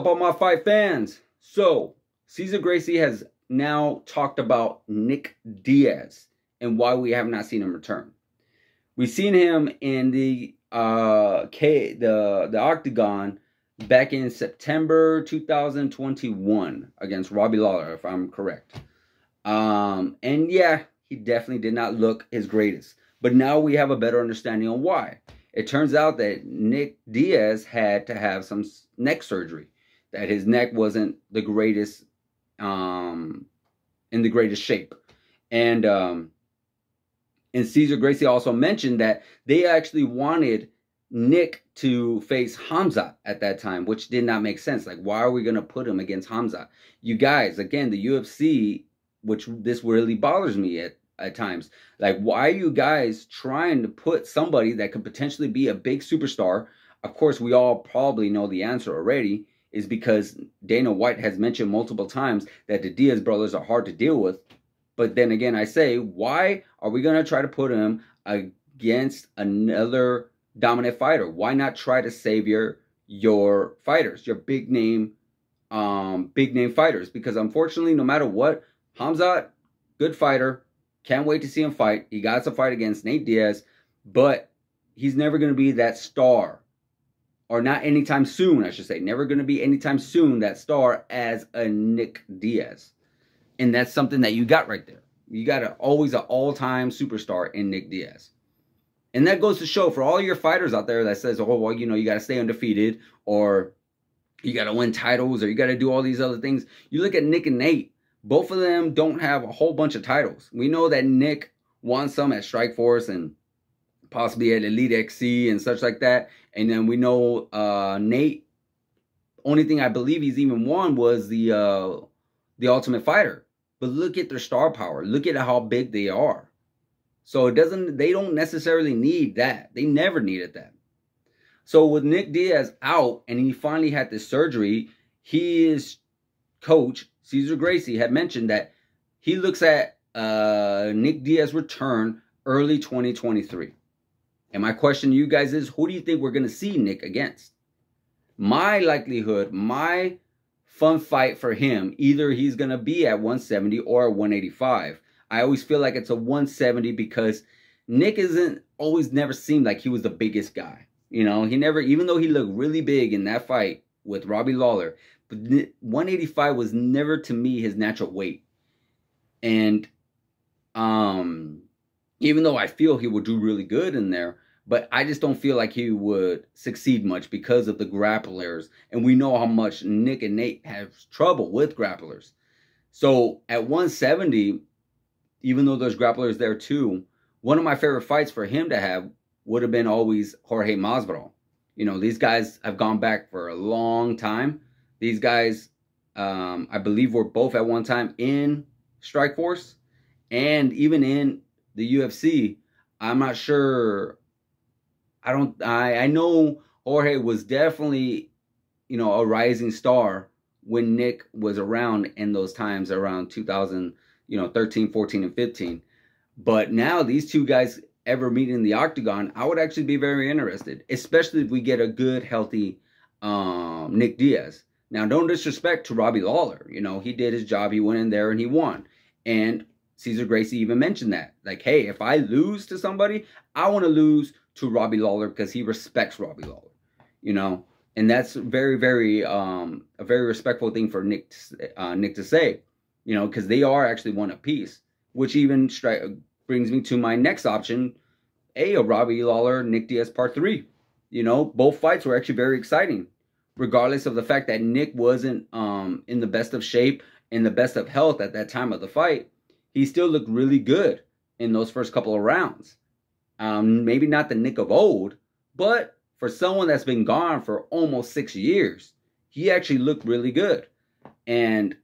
up, all my fight fans? So, Cesar Gracie has now talked about Nick Diaz and why we have not seen him return. We've seen him in the Octagon back in September 2021 against Robbie Lawler, if I'm correct. And yeah, he definitely did not look his greatest. But now we have a better understanding on why. It turns out that Nick Diaz had to have some neck surgery. That his neck wasn't the greatest, in the greatest shape. And Cesar Gracie also mentioned that they actually wanted Nick to face Hamza at that time, which did not make sense. Like, why are we going to put him against Hamza? You guys, again, the UFC, which this really bothers me at times. Like, why are you guys trying to put somebody that could potentially be a big superstar? Of course, we all probably know the answer already, is because Dana White has mentioned multiple times that the Diaz brothers are hard to deal with. But then again, I say, why are we going to try to put him against another dominant fighter? Why not try to save your fighters, your big name fighters? Because unfortunately, no matter what, Hamzat, good fighter, can't wait to see him fight. He got to fight against Nate Diaz, but he's never going to be that star, or not anytime soon, I should say. Never going to be anytime soon that star as a Nick Diaz. And that's something that you got right there. You got always an all-time superstar in Nick Diaz. And that goes to show for all your fighters out there that says, oh, well, you know, you got to stay undefeated, or you got to win titles, or you got to do all these other things. You look at Nick and Nate. Both of them don't have a whole bunch of titles. We know that Nick won some at Strikeforce and possibly at Elite XC and such like that. And then we know Nate, only thing I believe he's even won was the Ultimate Fighter. But look at their star power. Look at how big they are. So they don't necessarily need that. They never needed that. So with Nick Diaz out and he finally had this surgery, his coach, Cesar Gracie, had mentioned that he looks at Nick Diaz return early 2023. And my question to you guys is, who do you think we're going to see Nick against? My likelihood, my fun fight for him, either he's going to be at 170 or 185. I always feel like it's a 170 because Nick never seemed like he was the biggest guy. You know, he never, even though he looked really big in that fight with Robbie Lawler, but 185 was never to me his natural weight. And even though I feel he would do really good in there, but I just don't feel like he would succeed much because of the grapplers. And we know how much Nick and Nate have trouble with grapplers. So at 170, even though there's grapplers there too, one of my favorite fights for him to have would have been always Jorge Masvidal. You know, these guys have gone back for a long time. These guys, I believe, were both at one time in Strikeforce and even in the UFC. I'm not sure. I know Jorge was definitely, you know, a rising star when Nick was around in those times around 2013, 14, and 15. But now these two guys ever meet in the Octagon, I would actually be very interested, especially if we get a good, healthy Nick Diaz. Now, don't disrespect to Robbie Lawler. You know, he did his job. He went in there and he won. And Cesar Gracie even mentioned that. Like, hey, if I lose to somebody, I want to lose to Robbie Lawler because he respects Robbie Lawler. You know, and that's very, very, a very respectful thing for Nick to say. You know, because they are actually one apiece, which even brings me to my next option, a Robbie Lawler, Nick Diaz Part 3. You know, both fights were actually very exciting, regardless of the fact that Nick wasn't in the best of shape, in the best of health at that time of the fight. He still looked really good in those first couple of rounds. Maybe not the Nick of old, but for someone that's been gone for almost 6 years, he actually looked really good. And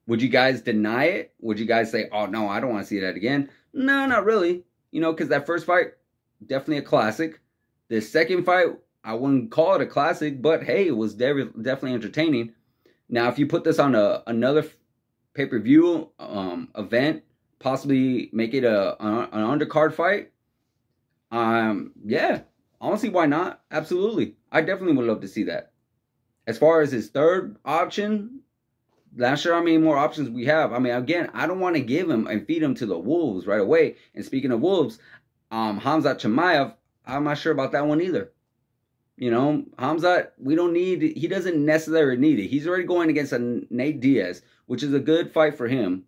would you guys deny it? Would you guys say, oh, no, I don't want to see that again? No, not really. You know, because that first fight, definitely a classic. The second fight, I wouldn't call it a classic, but hey, it was definitely entertaining. Now, if you put this on another pay-per-view event, possibly make it an undercard fight, yeah, honestly, why not? Absolutely. I definitely would love to see that. As far as his third option, not sure how many more options we have. I mean, again, I don't want to give him and feed him to the wolves right away. And speaking of wolves, Hamzat Chimaev, I'm not sure about that one either. You know, Hamzat, he doesn't necessarily need it. He's already going against a Nate Diaz, which is a good fight for him.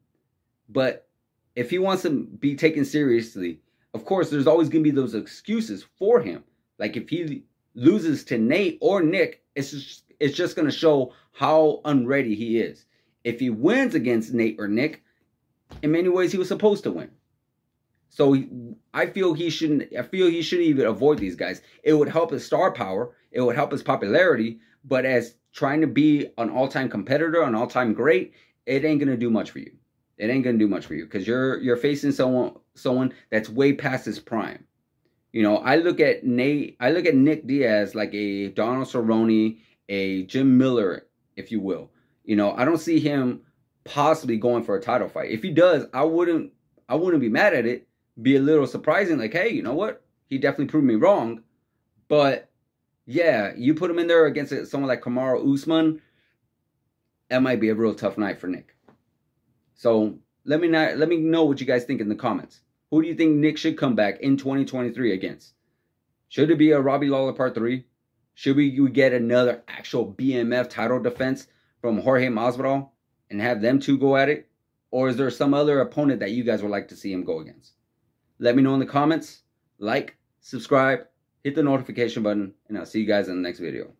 But if he wants to be taken seriously, of course, there's always going to be those excuses for him. Like if he loses to Nate or Nick, it's just going to show how unready he is. If he wins against Nate or Nick, in many ways he was supposed to win. So I feel he shouldn't even avoid these guys. It would help his star power. It would help his popularity. But as trying to be an all-time competitor, an all-time great, it ain't gonna do much for you. It ain't gonna do much for you because you're facing someone that's way past his prime. You know, I look at Nick Diaz like a Donald Cerrone, a Jim Miller, if you will. You know, I don't see him possibly going for a title fight. If he does, I wouldn't be mad at it. Be a little surprising, like, hey, you know what? He definitely proved me wrong. But yeah, you put him in there against someone like Kamaru Usman, that might be a real tough night for Nick. So let me know what you guys think in the comments. Who do you think Nick should come back in 2023 against? Should it be a Robbie Lawler Part 3? Should we get another actual BMF title defense from Jorge Masvidal and have them two go at it? Or is there some other opponent that you guys would like to see him go against? Let me know in the comments. Like, subscribe, hit the notification button, and I'll see you guys in the next video.